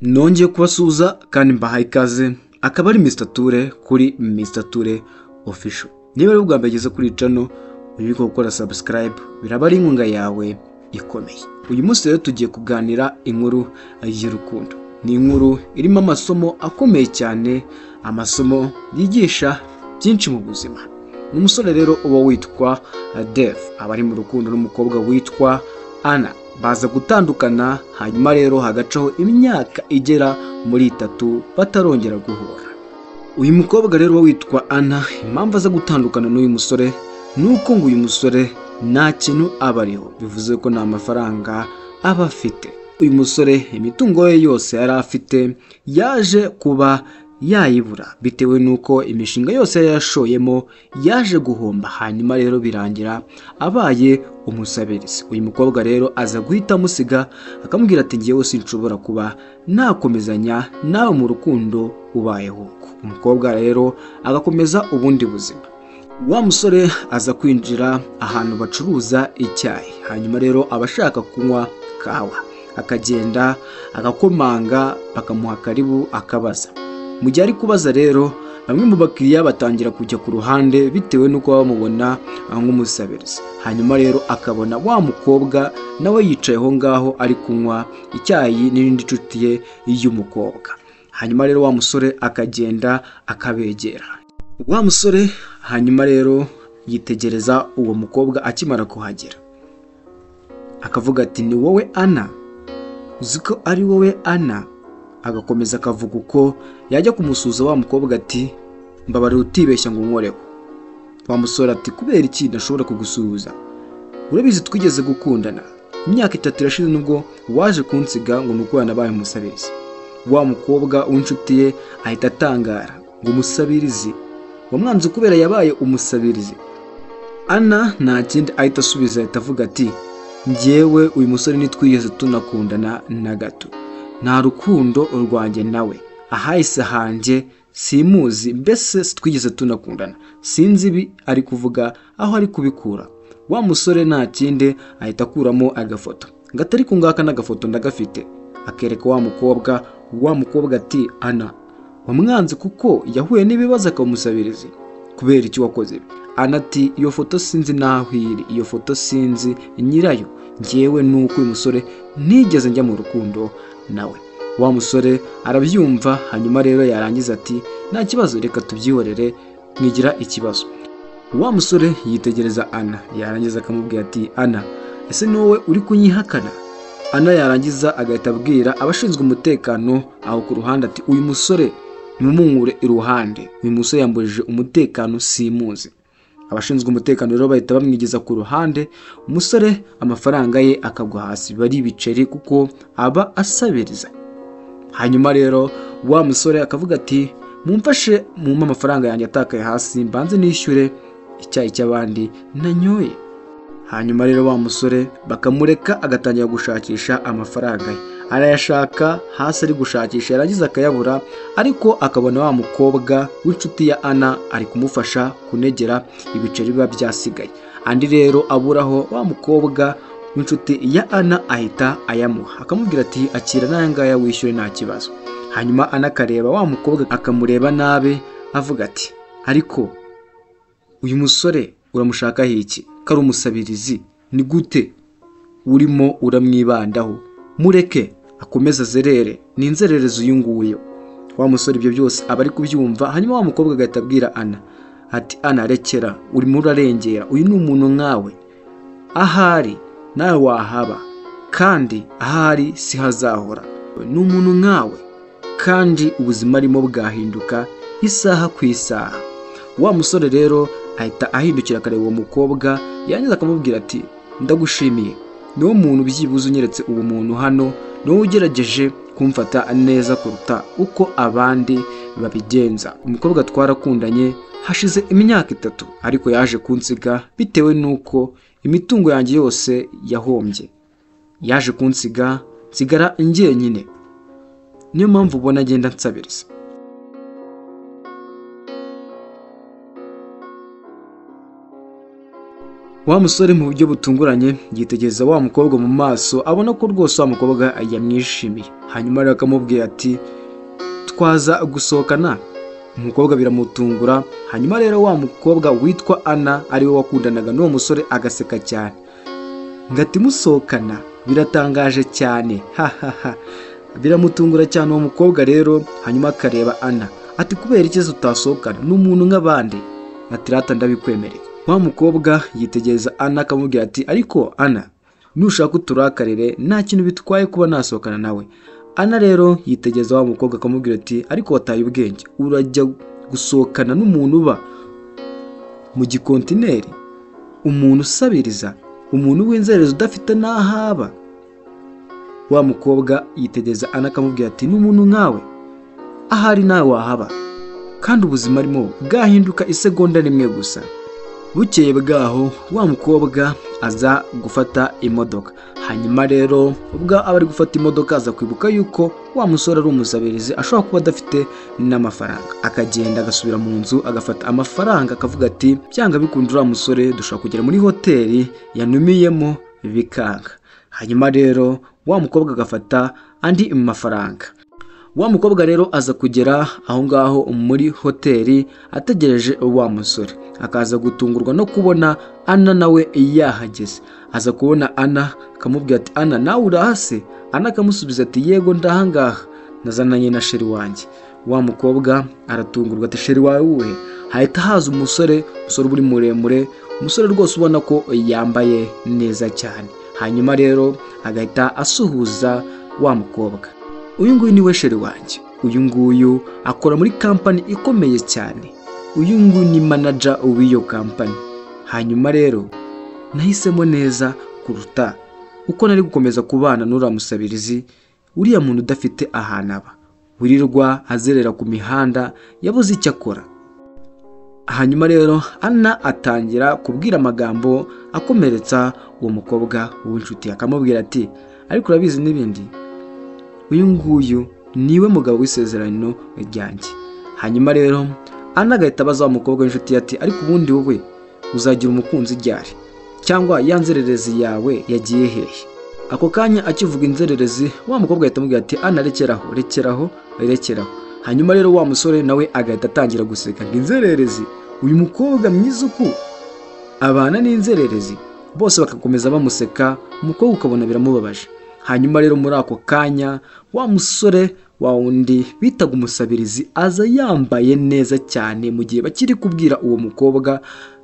Nongeye kubasuhuza kandi mbahaye ikaze, akaba ari Mr Ture kuri Mr Ture Official. Niba ari ubwa mbere ugeze kuri channel, wibuke gukora subscribe, biraba ari inkunga yawe ikomeye. Uyu munsi rero tugiye kuganira inkuru y'urukundo. Ni inkuru irimo amasomo akomeye cyane, amasomo yigisha byinshi mu buzima. Umusore rero uba witwa Dave, aba ari mu rukundo n'umukobwa witwa Anna. Baza gutandukana, hanyuma rero hagacaho imyaka igera muri 3 batarongera guhura. Uyu mukobwa rero witwa Anna, impamvu aza gutandukana n'uyu musore nuko ngo uyu musore nta kintu aba ariho, bivuze ko nta mafaranga aba afite. Uyu musore imitungo ye yose yari afite yaje kuba yayibura bitewe nuko imishinga yose yashoyemo yaje guhomba, hanyuma rero birangira abaye umusabirizi. Uyu mukobwa rero aza guhita amusiga, akamubwira ati ngiye sinshobora kuba nakomezanya nawe mu rukundo ubayeho uko. Umukobwa rero agakomeza ubundi buzima. Wa musore aza kwinjira ahantu bacuruza icyayi, hanyuma rero abashaka kunywa kawa akagenda agakomanga, bakamuha karibu akabaza. Mu gihe ari kubaza rero, bamwe mu bakiriya batangira kujya ku ruhande bitewe nuko bamubona nk'umusabirizi. Hanyuma rero akabona wa mukobwa nawe yicaye aho ngaho ari kunywa icyayi n'indi nshuti ye y'umukobwa. Hanyuma rero wa musore akagenda akabegera. Wa musore hanyuma rero yitegereza uwo mukobwa akimara kuhagera, akavuga ati ni wowe Anna? Uziko ari wowe Anna? Agakomeza akavuga uko yajya kumusuza wa mukobwa ati mbabare utibeshya ngo nkoreho. Wa musore ati kubera iki ndashobora kugusuhuza? Urabizi twigeze gukundana imyaka 3 irashize nubwo waje kunsiga ngo nuko yanabaye umusabirizi. Wa mukobwa w'inshuti ye ahita atangara ngo umusabirizi wamwanze kubera yabaye umusabirizi. Anna nta kindi ahita asubiza, ahita avuga ati njyewe uyu musore nitwigeze tunakundana na gato, nta rukundo urwanjye nawe, ahahise hanjye simuzi, mbese twigeze tunakundana, sinzi ibi ari kuvuga aho ari kubikura. Wa musore nta kindi ahita akuramo agafoto, ngatari kungaka n'agafoto ndagafite, akereka wa mukobwa ati Anna wamwanze kuko yahuye n'ibibazo akamusabirizi, kubera iki wakoze ibi? Anna ati iyo foto sinzi naho iri, iyo foto sinzi nyirayo, njyewe nuko uyu musore ntigeze njya mu rukundo nawe. Wa musore arabyumva, hanyuma rero yarangiza ati nta kibazo, reka tubyihorere mwigira ikibazo. Wa musore yitegereza Anna, yarangiza akamubwira ati Anna ese ni wowe uri kunyihakana? Anna yarangiza agahita abwira abashinzwe umutekano aho ku ruhande ati uyu musore nimumunkure iruhande, uyu musore yambujije umutekano simuzi. Abashinzwe umutekano rero bahita bamwigeza ku ruhande, umusore amafaranga ye akagwa hasi, bari ibiceri kuko aba asabiriza. Hanyuma rero wa musore akavuga ati mumfashe mumpa amafaranga yanjye atakaye hasi, mbanze nishyure icyayi cy'abandi nanyoye. Hanyuma rero wa musore bakamureka agatangira gushakisha amafaranga ye, arayashaka hasi ari gushakisha, yarangiza akayabura, ariko akabona wa mukobwa w'inshuti ya Anna ari kumufasha kunegera ibiceri biba byasigaye. Andi rero aburaho, wa mukobwa w'inshuti ya Anna ahita ayamuha, akamubwira ati akira n'aya ngaya wishyure nta kibazo. Hanyuma Anna akareba wa mukobwa akamureba nabe, avuga ati ariko uyu musore uramushakaho iki? Kari umusabirizi ni gute urimo uramwibandaho? Mureke akomeza azerere, ni inzererezi uyu nguyu. Wa musore ibyo byose aba ari kubyumva, hanyuma wa mukobwa agahita abwira Anna ati Anna rekera, urimo urarengera, uyu ni umuntu nkawe, ahari nawe wahaba kandi ahari si hazahora, ni umuntu nkawe kandi ubuzima arimo bwahinduka isaha ku isaha. Wa musore rero ahita ahindukira akareba uwo mukobwa, yarangiza akamubwira ati ndagushimiye, niwo muntu byibuze unyeretse ubu muntu hano, niwo ugerageje kumfata neza kuruta uko abandi babigenza. Umukobwa twarakundanye hashize imyaka 3, ariko yaje kunsiga bitewe nuko imitungo yanjye yose yahombye, yaje kunsiga nsigara njyenyine, niyo mpamvu ubona agenda nsabiriza. Wa musore mu buryo butunguranye yitegereza wa mukobwa mu maso, abona ko rwose wa mukobwa yamwishimiye. Hanyuma rero akamubwira ati twaza gusohokana. Umukobwa biramutungura. Hanyuma rero wa mukobwa witwa Anna ari we wakundanaga n'uwo musore agaseka cyane, ngati musohokana, biratangaje cyane. Biramutungura cyane uwo mukobwa rero. Hanyuma akareba Anna ati kubera iki utasohokana n'umuntu nk'abandi? Ati rata ndabikwemereye. Wa mukobwa yitegereza Anna akamubwira ati ariko Anna, nushaka uturakarire nta kintu bitwaye kuba nasohokana nawe. Anna rero yitegereza wa mukobwa akamubwira ati ariko wataye ubwenge, urajya gusohokana n'umuntu uba mu gikontineri, umuntu usabiriza, umuntu w'inzererezi udafite n'ahaba. Wa mukobwa yitegereza Anna akamubwira ati n'umuntu nkawe ahari nawe wahaba, kandi ubuzima arimo bwahinduka isegonda rimwe gusa. Bukeye bwaho wa mukobwa aza gufata imodoka. Hanyuma rero ubwo abari gufata imodoka aza kwibuka yuko wa musore ari umusabirizi, ashobora kuba adafite n'amafaranga. Akagenda agasubira mu nzu agafata amafaranga akavuga ati byanga bikunda uriya musore dushobora kugera muri hoteli yanumiyemo bikanga. Hanyuma rero wa mukobwa agafata andi mafaranga. Wa mukobwa rero aza kugera aho ngaho muri hoteli ategereje wa musore. Akaza gutungurwa no kubona Anna nawe yahageze. Aza kubona Anna akamubwira ati Anna nawe urahase? Anna akamusubiza ati yego ndahangaha, nazananye na sheri wanjye. Wa mukobwa aratungurwa ati sheri wawe uwe? Hahita haza umusore uri muremure, umusore rwose ubona ko yambaye neza cyane. Hanyuma rero agahita asuhuza wa mukobwa. Uyu nguyu niwe sheri wanjye, uyu nguyu akora muri kampani ikomeye cyane, uyu nguyu ni manager w'iyo kampani. Hanyuma rero nahisemo neza kuruta uko nari gukomeza kubana n'uriya musabirizi, uriya muntu udafite ahantu aba, wirirwa azerera ku mihanda, yabuze icyo akora. Hanyuma rero Anna atangira kubwira amagambo akomeretsa uwo mukobwa w'inshuti, akamubwira ati ariko urabizi n'ibindi, uyu nguyu niwe mugabo w'isezerano ryanjye. Hanyuma rero Anna agahita abaza wa mukobwa w'inshuti ati ariko ubundi wowe uzagira umukunzi ryari, cyangwa ya nzererezi yawe yagiye hehe? Ako kanya akivuga inzererezi wa mukobwa ahita amubwira ati Anna rekeraho. Hanyuma rero wa musore nawe agahita atangira guseka, inzererezi, uyu mukobwa mwiza uku abana n'inzererezi? Bose bakakomeza bamuseka, umukobwa ukabona biramubabaje. Hanyuma rero muri ako kanya wa musore wa wundi bitaga umusabirizi aza yambaye neza cyane. Mu gihe bakiri kubwira uwo mukobwa,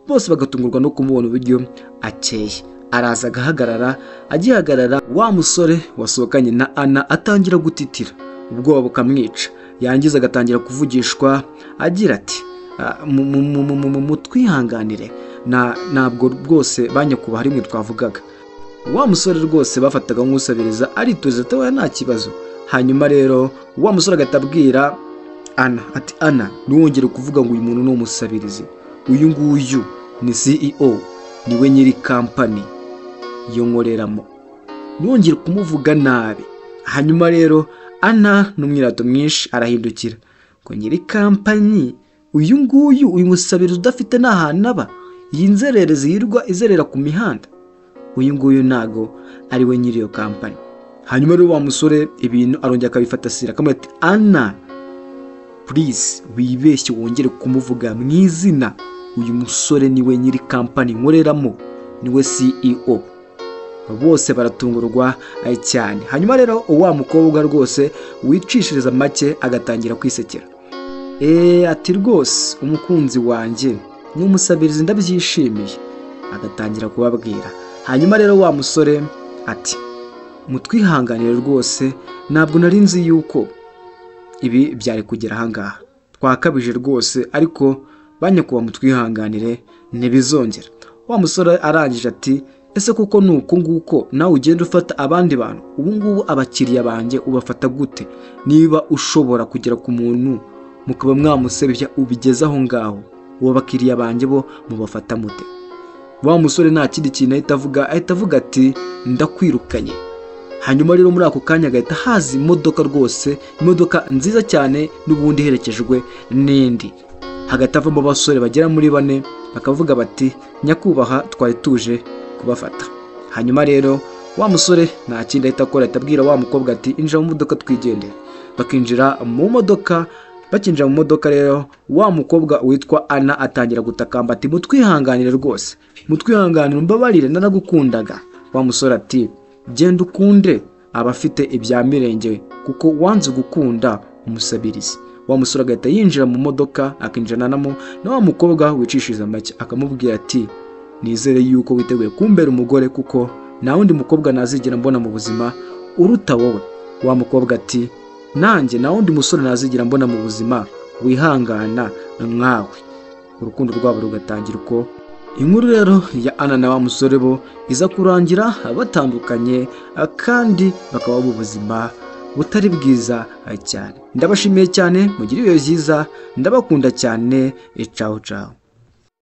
bose bagatungurwa no kumubona uburyo akeye. Araza agahagarara, agihagarara wa musore wasohokanye na Anna atangira gutitira, ubwoba bukamwica. Yangiza agatangira kuvugishwa agira ati mutwihanganire, ntabwo rwose banyakubaha rimwe twavugaga. Wa musore rwose bafataga nk'usabiriza arituza ati nta kibazo. Hanyuma rero wa musore agatabwira Anna ati Anna ntiwongere kuvuga ngo uyu muntu ni umusabirizi, uyu nguyu ni CEO, niwe nyiri kampani yo nkoreramo, ntiwongere kumuvuga nabi. Hanyuma rero Anna n'umwirato mwinshi arahindukira ngo nyiri kampani, uyu nguyu, uyu musabirizi udafite n'ahantu aba, iyi nzererezi yirwa izerera ku mihanda, uyu nguyu ntago ari we nyiri iyo kampani. Hanyuma rero wa musore ibintu arongera akabifata sira, akamubwira ati Anna please wibeshye wongere kumuvuga mu izina, uyu musore niwe nyiri kampani nkoreramo, niwe CEO. Bose baratungurwa cyane. Hanyuma rero wa mukobwa rwose wicishiriza make agatangira kwisekera, ati rwose umukunzi wanjye ni umusabirizi ndabyishimiye, agatangira kubabwira. Hanyuma rero wa musore ati mutwihanganire rwose, ntabwo nari nzi yuko ibi byari kugera ahangaha, twakabije rwose, ariko banyakuba mutwihanganire ntibizongera. Wa musore arangije ati ese kuko nuko nguko nawe ugenda ufata abandi bantu, ubu ngubu abakiriya banjye ubafata gute? Niba ushobora kugera ku muntu mukaba mwamusebya ubigeze aho ngaho, uwo bakiriya banjye bo mubafata mute? Wa musore nta kindi kintu ahita avuga ati ndakwirukanye. Hanyuma rero muri ako kanya agahita haza imodoka rwose, imodoka nziza cyane n'ubundi iherekejwe n'indi. Hagati avamo abasore bagera muri 4, bakavuga bati nyakubahwa twari tuje kubafata. Hanyuma rero wa musore nta kindi ahita akora, atabwira wa mukobwa ati injira mu modoka twigendere. Bakinjira mu modoka. Bakinjira mu modoka rero wa mukobwa witwa Ana atangira gutakamba ati mutwihanganire rwose, mutwihanganire mbabarire naragukundaga. Wa musore ati genda ukunde abafite ibya mirenge kuko wanze gukunda umusabirizi. Wa musore agahita yinjira mu modoka akinjiranamo na wa mukobwa wicishije make akamubwira ati nizere yuko witeguye kumbera umugore kuko nta wundi mukobwa nazigera mbona mu buzima uruta wowe. Wa mukobwa ati nanjye nta wundi musore nazigera mbona mu buzima wihangana nkawe. Urukundo rwabo rugatangira uko. Inkuru rero ya Ana na wa musore bo iza kurangira batandukanye kandi bakaba mu buzima butari bwiza cyane. Ndabashimiye cyane, mugire ibihe byiza, ndabakunda cyane, ciao ciao.